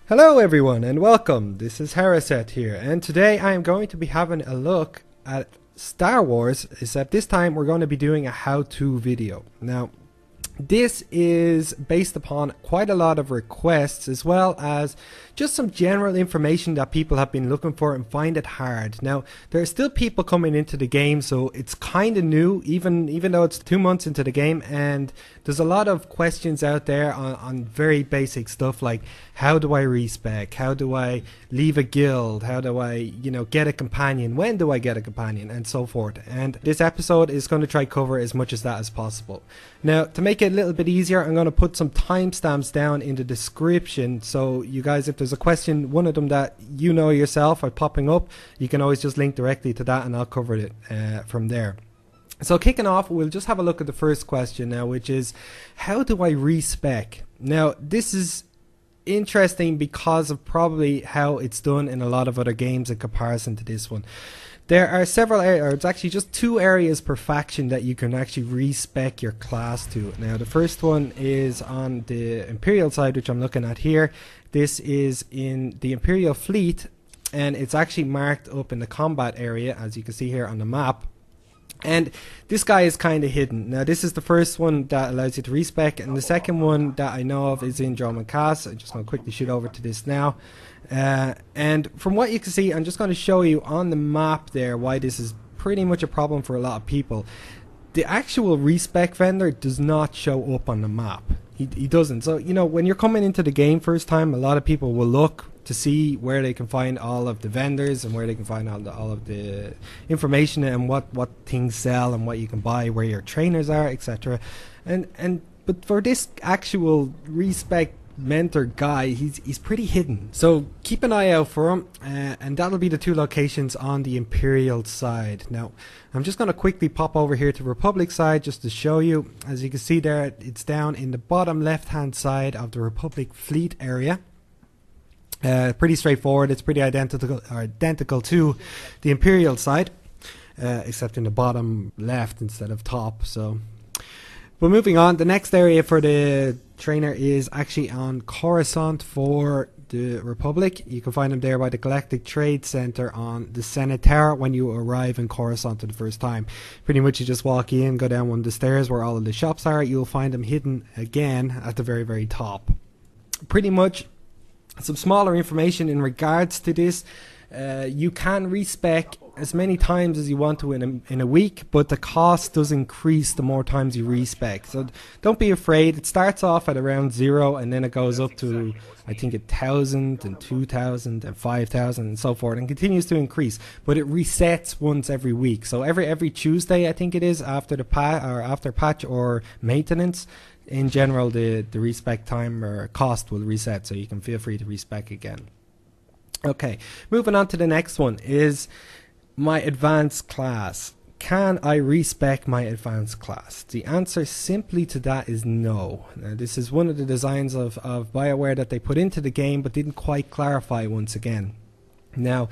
Hello everyone and welcome. This is heraseth here, and today I am going to be having a look at Star Wars, except this time we're going to be doing a how-to video. Now this is based upon quite a lot of requests, as well as just some general information that people have been looking for and find it hard. Now there are still people coming into the game, so it's kind of new, even though it's 2 months into the game, and there's a lot of questions out there on very basic stuff like how do I respec, how do I leave a guild, how do I get a companion, when do I get a companion, and so forth. And this episode is going to try cover as much as that as possible. Now to make it a little bit easier, I'm going to put some timestamps down in the description, so you guys, if there's a question, one of them that you know yourself are popping up, you can always just link directly to that and I'll cover it from there. So kicking off, we'll just have a look at the first question now, which is how do I respec? Now this is interesting because of probably how it's done in a lot of other games in comparison to this one. There are several areas, or it's actually just 2 areas per faction that you can actually respec your class to. Now the first one is on the Imperial side, which I'm looking at here. This is in the Imperial fleet, and it's actually marked up in the combat area, as you can see here on the map. And this guy is kind of hidden. Now this is the first one that allows you to respec, and the second one that I know of is in Dromund Kaas. I'm just going to quickly shoot over to this now. And from what you can see, I'm just going to show you on the map there why this is pretty much a problem for a lot of people. The actual respec vendor does not show up on the map. He doesn't. So when you're coming into the game first time, a lot of people will look to see where they can find all of the vendors and where they can find all of the information and what things sell and what you can buy, where your trainers are, etc. But for this actual respec mentor guy, he's pretty hidden, so keep an eye out for him, and that'll be the 2 locations on the Imperial side. Now I'm just going to quickly pop over here to Republic side just to show you. As you can see there, it's down in the bottom left hand side of the Republic fleet area. Pretty straightforward. It's pretty identical to the Imperial side, except in the bottom left instead of top. So but moving on, the next area for the trainer is actually on Coruscant for the Republic. You can find them there by the Galactic Trade Center on the Senate Tower when you arrive in Coruscant for the first time. Pretty much you just walk in, go down one of the stairs where all of the shops are. You'll find them hidden again at the very, very top. Pretty much some smaller information in regards to this. You can respec as many times as you want to in a week, but the cost does increase the more times you respec. So don't be afraid. It starts off at around 0 and then it goes up to I think 1,000 and 2,000 and 5,000 and so forth, and continues to increase. But it resets once every week. So every Tuesday I think it is, after the patch or maintenance. In general, the respec time or cost will reset, so you can feel free to respec again. Okay, moving on to the next one is my advanced class. Can I respec my advanced class? The answer simply to that is no. Now, this is one of the designs of BioWare that they put into the game but didn't quite clarify once again. Now,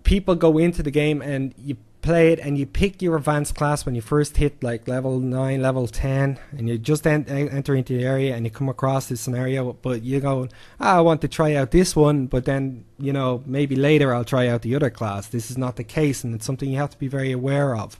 people go into the game and you play it and you pick your advanced class when you first hit like level 9, level 10, and you just enter into the area and you come across this scenario, but you go, I want to try out this one, but then maybe later I'll try out the other class. This is not the case, and it's something you have to be very aware of.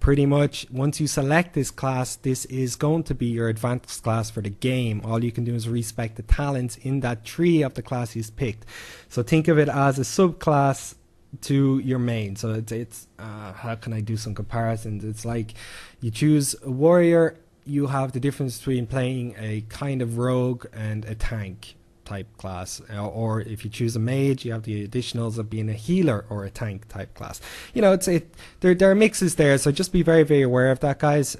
Pretty much once you select this class, this is going to be your advanced class for the game. All you can do is respec the talents in that tree of the class you've picked. So think of it as a subclass to your main. So it's how can I do some comparisons? It's like you choose a warrior, you have the difference between playing a kind of rogue and a tank type class, or if you choose a mage, you have the additionals of being a healer or a tank type class. There are mixes there, so just be very, very aware of that, guys.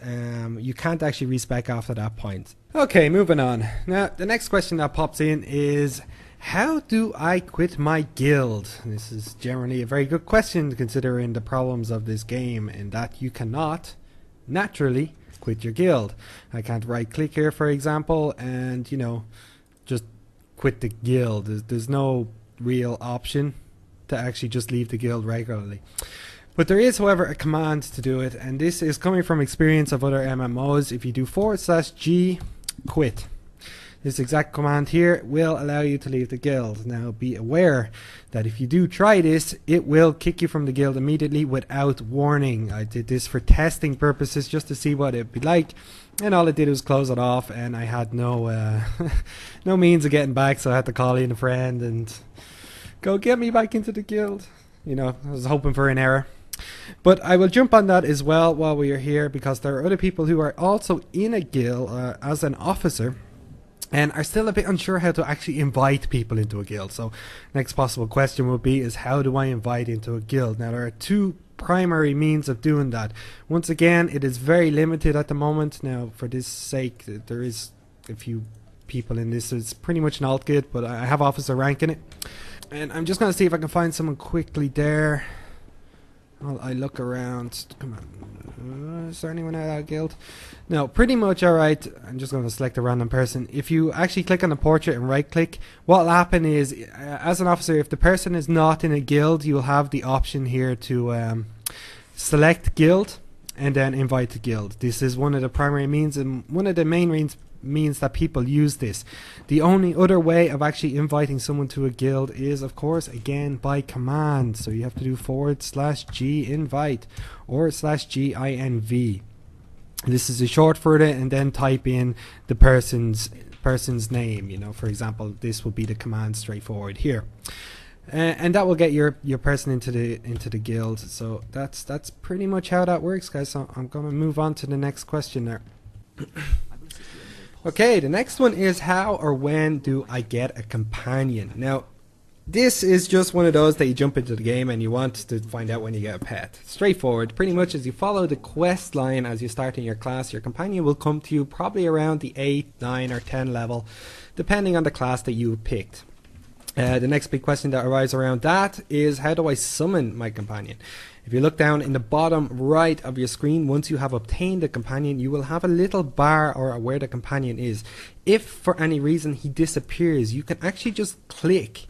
You can't actually respec after that point. Okay, moving on. Now the next question that pops in is, how do I quit my guild? This is generally a very good question considering the problems of this game, in that you cannot naturally quit your guild. I can't right click here, for example, and just quit the guild. There's no real option to actually just leave the guild regularly. But there is, however, a command to do it, and this is coming from experience of other MMOs. If you do /G quit, This exact command here will allow you to leave the guild. Now be aware that if you do try this, it will kick you from the guild immediately without warning. I did this for testing purposes just to see what it'd be like, and all it did was close it off, and I had no no means of getting back, so I had to call in a friend and go get me back into the guild. You know, I was hoping for an error. But I will jump on that as well while we are here, because there are other people who are also in a guild as an officer and are still a bit unsure how to actually invite people into a guild. So next possible question would be is, how do I invite into a guild? Now there are two primary means of doing that. Once again, it is very limited at the moment. Now for this sake, there is a few people in this. It's pretty much an alt guild, but I have officer rank in it, and I'm just going to see if I can find someone quickly there. Well, I look around. Come on. Is there anyone out of that guild? No, pretty much alright. I'm just going to select a random person. If you actually click on the portrait and right click, what will happen is, as an officer, if the person is not in a guild, you will have the option here to select guild and then invite the guild. This is one of the primary means and one of the main means that people use this. The only other way of actually inviting someone to a guild is, of course, again by command. So you have to do /g invite or /GINV. This is a short for it, and then type in the person's name. You know, for example, this will be the command straightforward here, and that will get your person into the guild. So that's pretty much how that works, guys. So I'm gonna move on to the next question there. Okay, the next one is, how or when do I get a companion? Now, this is just one of those that you jump into the game and you want to find out when you get a pet. Straightforward. Pretty much as you follow the quest line as you start in your class, your companion will come to you probably around the 8, 9 or 10 level, depending on the class that you picked. The next big question that arises around that is, how do I summon my companion? If you look down in the bottom right of your screen, once you have obtained a companion, you will have a little bar or where the companion is. If for any reason he disappears, you can actually just click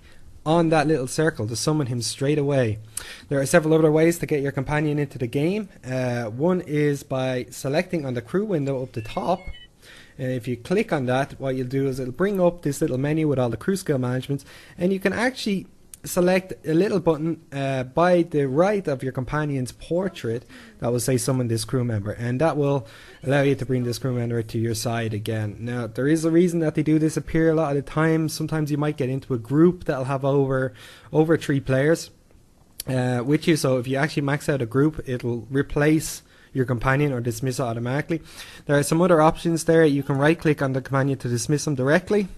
on that little circle to summon him straight away. There are several other ways to get your companion into the game. One is by selecting on the crew window up the top. And if you click on that, what you'll do is it'll bring up this little menu with all the crew skill managements, and you can actually select a little button by the right of your companion's portrait that will say summon this crew member, and that will allow you to bring this crew member to your side again. Now there is a reason that they do disappear a lot of the time. Sometimes you might get into a group that'll have over 3 players with you, so if you actually max out a group, it'll replace your companion or dismiss it automatically. There are some other options there. You can right click on the companion to dismiss them directly,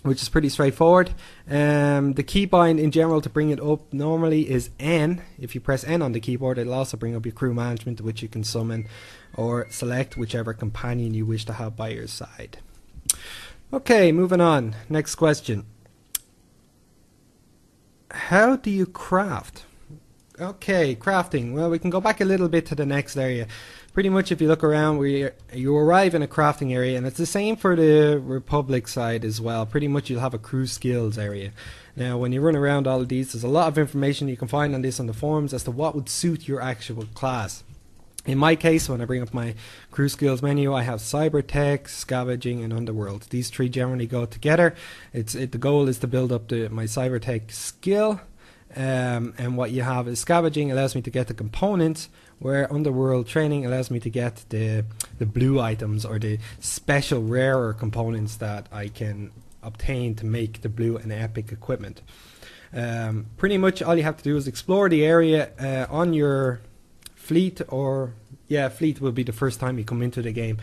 which is pretty straightforward. The keybind in general to bring it up normally is N. If you press N on the keyboard, it'll also bring up your crew management, which you can summon or select whichever companion you wish to have by your side. Okay, moving on. Next question. How do you craft? Okay, crafting. Well, we can go back a little bit to the next area. Pretty much if you look around, you arrive in a crafting area, and it's the same for the Republic side as well. Pretty much you'll have a crew skills area. Now when you run around all of these, there's a lot of information you can find on this on the forums as to what would suit your actual class. In my case, when I bring up my crew skills menu, I have cyber tech, scavenging and underworld. These 3 generally go together. The goal is to build up my cyber tech skill. And what you have is scavenging allows me to get the components, where underworld training allows me to get the blue items or the special rarer components that I can obtain to make the blue and epic equipment. Pretty much all you have to do is explore the area on your fleet, or fleet will be the first time you come into the game,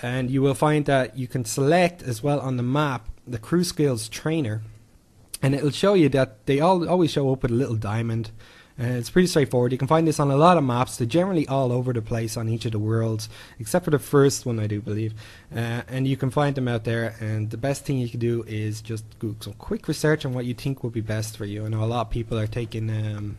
and you will find that you can select as well on the map the crew skills trainer. And it'll show you that they always show up with a little diamond. It's pretty straightforward. You can find this on a lot of maps. They're generally all over the place on each of the worlds, except for the first one, I do believe. And you can find them out there. And the best thing you can do is just do some quick research on what you think would be best for you. I know a lot of people are taking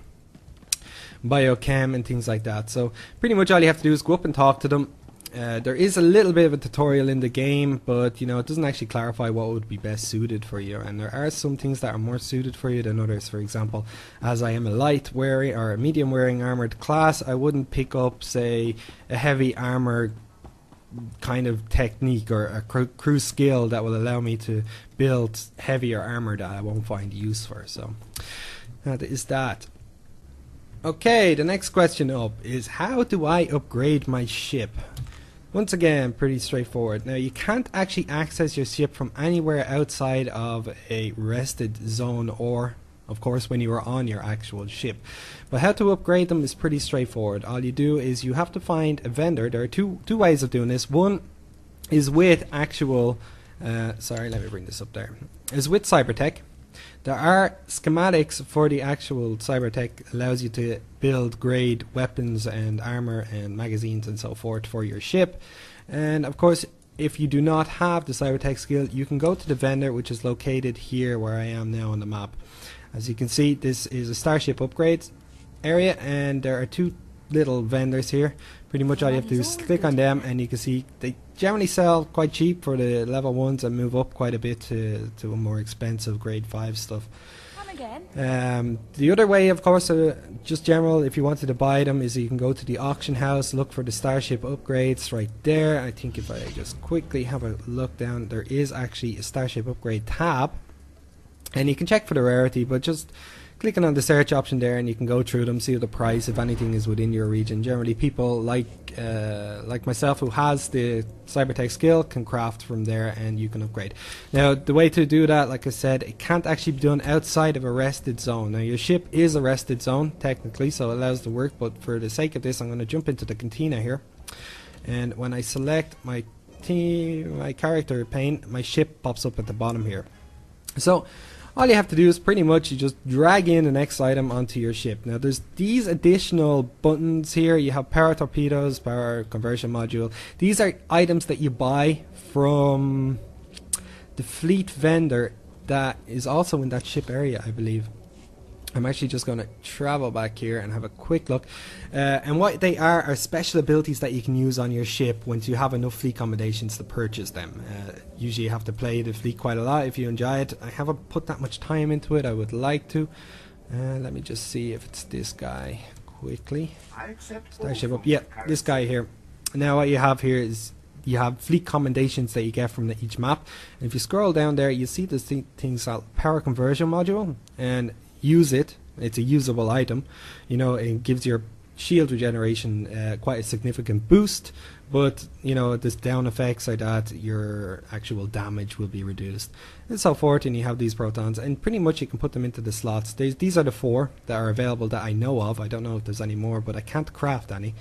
biochem and things like that. So pretty much all you have to do is go up and talk to them. There is a little bit of a tutorial in the game, but you know, it doesn't actually clarify what would be best suited for you, and there are some things that are more suited for you than others. For example, as I am a light wearing or a medium wearing armored class, I wouldn't pick up, say, a heavy armor kind of technique or a crew skill that will allow me to build heavier armor that I won't find use for. So that is that. Okay, the next question up is, how do I upgrade my ship? Once again, pretty straightforward. Now, you can't actually access your ship from anywhere outside of a rested zone, or of course when you are on your actual ship. But how to upgrade them is pretty straightforward. All you do is you have to find a vendor. There are two ways of doing this. One is with actual sorry, let me bring this up there. Is with Cybertech. There are schematics for the actual Cybertech, allows you to build grade weapons and armor and magazines and so forth for your ship. And of course, if you do not have the Cybertech skill, you can go to the vendor, which is located here where I am now on the map. As you can see, this is a starship upgrades area, and there are two little vendors here. Pretty much all you have to do is click on them, and you can see they generally sell quite cheap for the level 1s and move up quite a bit to a more expensive grade 5 stuff. The other way, of course, just general, if you wanted to buy them, is you can go to the auction house, look for the starship upgrades right there. I think if I just quickly have a look down, there is actually a starship upgrade tab, and you can check for the rarity, but just clicking on the search option there and you can go through them, see the price, if anything is within your region. Generally people like myself who has the Cybertech skill can craft from there and you can upgrade. Now the way to do that, like I said, it can't actually be done outside of a rested zone. Now your ship is a rested zone technically, so it allows the work, but for the sake of this I'm going to jump into the cantina here, and when I select my character pane, my ship pops up at the bottom here. So all you have to do is pretty much you just drag in the next item onto your ship. Now there's these additional buttons here. You have power torpedoes, power conversion module. These are items that you buy from the fleet vendor that is also in that ship area, I believe. I'm actually just going to travel back here and have a quick look. And what they are special abilities that you can use on your ship once you have enough fleet accommodations to purchase them. Usually you have to play the fleet quite a lot if you enjoy it. I haven't put that much time into it. I would like to. Let me just see if it's this guy quickly. Starship up. Yeah, this guy here. Now what you have here is you have fleet commendations that you get from each map. And if you scroll down there, you see this thing called power conversion module, and use it. It's a usable item. You know, it gives your shield regeneration quite a significant boost, but you know, this down effects like that, your actual damage will be reduced and so forth. And you have these protons, and pretty much you can put them into the slots. These are the 4 that are available that I know of. I don't know if there's any more, but I can't craft any.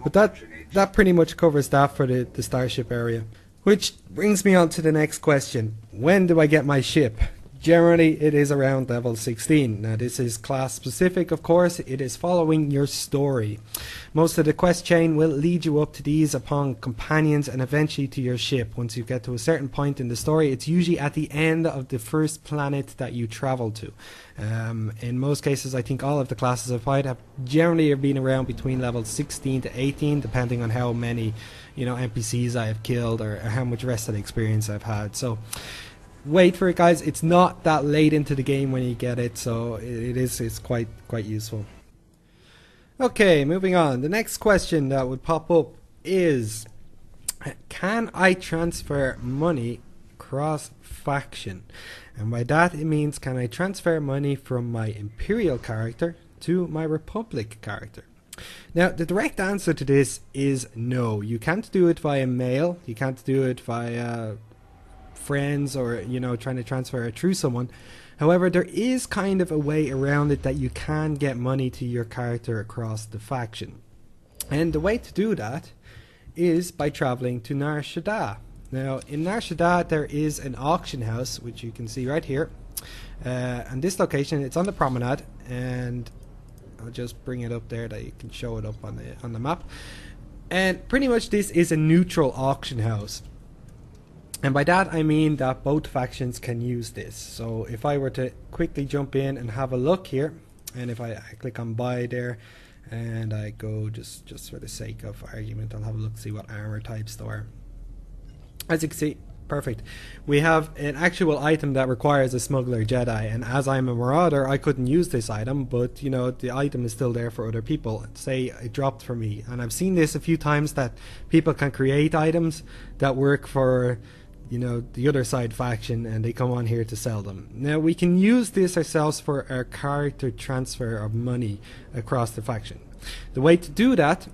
But that pretty much covers that for the starship area, which brings me on to the next question. When do I get my ship? Generally, it is around level 16. Now, this is class specific, of course. It is following your story. Most of the quest chain will lead you up to these upon companions and eventually to your ship. Once you get to a certain point in the story, it's usually at the end of the first planet that you travel to. In most cases, I think all of the classes I've played have generally been around between levels 16 to 18, depending on how many, you know, NPCs I have killed or how much rested experience I've had. So wait for it, guys. It's not that late into the game when you get it, so it's quite useful. Okay, moving on. The next question that would pop up is, can I transfer money cross faction? And by that it means, can I transfer money from my Imperial character to my Republic character? Now the direct answer to this is no. You can't do it via mail. You can't do it via friends, or you know, trying to transfer it through someone. However, there is kind of a way around it that you can get money to your character across the faction, and the way to do that is by traveling to Nar Shaddaa. Now in Nar Shaddaa there is an auction house, which you can see right here, and this location, it's on the promenade, and I'll just bring it up there that you can show it up on the map. And pretty much this is a neutral auction house. And by that I mean that both factions can use this. So if I were to quickly jump in and have a look here, and if I click on buy there, and I go just for the sake of argument, I'll have a look to see what armor types there are. As you can see, Perfect. We have an actual item that requires a smuggler Jedi, and as I'm a marauder, I couldn't use this item, but you know, the item is still there for other people. Say it dropped for me, and I've seen this a few times, that people can create items that work for, you know, the other side faction, and they come on here to sell them. Now we can use this ourselves for our character transfer of money across the faction. The way to do that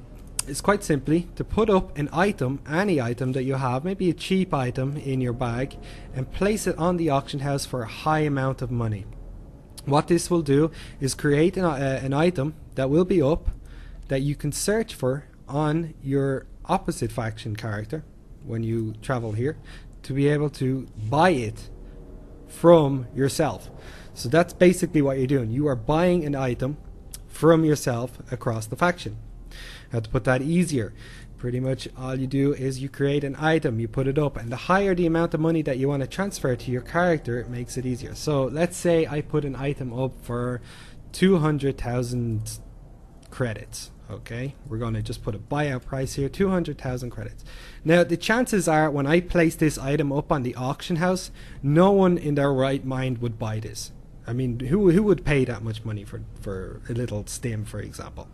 is quite simply to put up an item, any item that you have, maybe a cheap item in your bag, and place it on the auction house for a high amount of money. What this will do is create an item that will be up, that you can search for on your opposite faction character when you travel here, to be able to buy it from yourself. So that's basically what you're doing. You are buying an item from yourself across the faction. How to put that easier? Pretty much all you do is you create an item, you put it up, and the higher the amount of money that you want to transfer to your character, it makes it easier. So let's say I put an item up for 200,000 credits. Okay, we're going to just put a buyout price here, 200,000 credits. Now the chances are, when I place this item up on the auction house, no one in their right mind would buy this. I mean, who would pay that much money for a little stim, for example?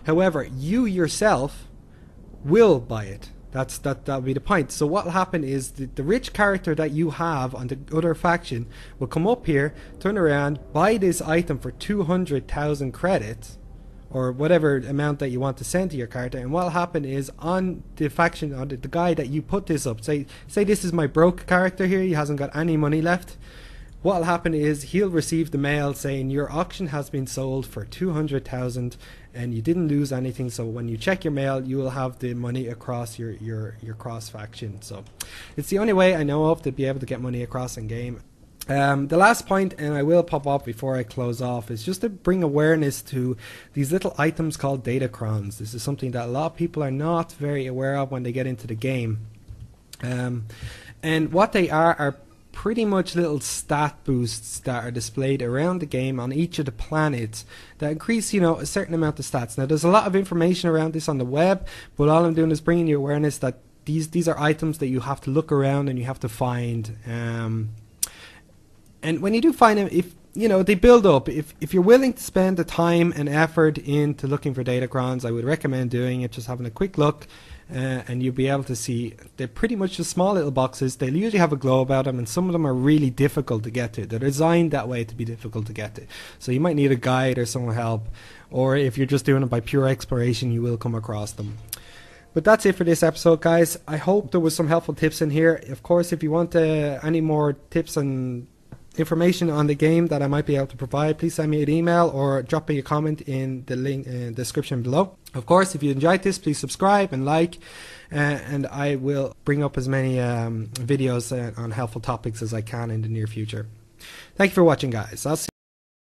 However, you yourself will buy it. That'll be the point. So what will happen is the rich character that you have on the other faction will come up here, turn around, buy this item for 200,000 credits, or whatever amount that you want to send to your character. And what will happen is, on the faction, on the guy that you put this up, say this is my broke character here, he hasn't got any money left. What will happen is he'll receive the mail saying your auction has been sold for 200,000 and you didn't lose anything. So when you check your mail, you will have the money across your cross faction. So it's the only way I know of to be able to get money across in game. The last point, and I will pop up before I close off, is just to bring awareness to these little items called datacrons. This is something that a lot of people are not very aware of when they get into the game. And what they are pretty much little stat boosts that are displayed around the game on each of the planets that increase, you know, a certain amount of stats. Now there's a lot of information around this on the web, but all I'm doing is bringing you awareness that these are items that you have to look around and you have to find. And when you do find them, if you know, they build up. If you're willing to spend the time and effort into looking for datacrons, I would recommend doing it, just having a quick look. And you'll be able to see they're pretty much just small little boxes. They usually have a glow about them, and some of them are really difficult to get to. They're designed that way to be difficult to get to. So you might need a guide or some help, or if you're just doing it by pure exploration, you will come across them. But that's it for this episode, guys. I hope there was some helpful tips in here. Of course, if you want any more tips and information on the game that I might be able to provide, please send me an email or drop me a comment in the link in the description below. Of course, if you enjoyed this, please subscribe and like, and I will bring up as many videos on helpful topics as I can in the near future. Thank you for watching, guys. I'll see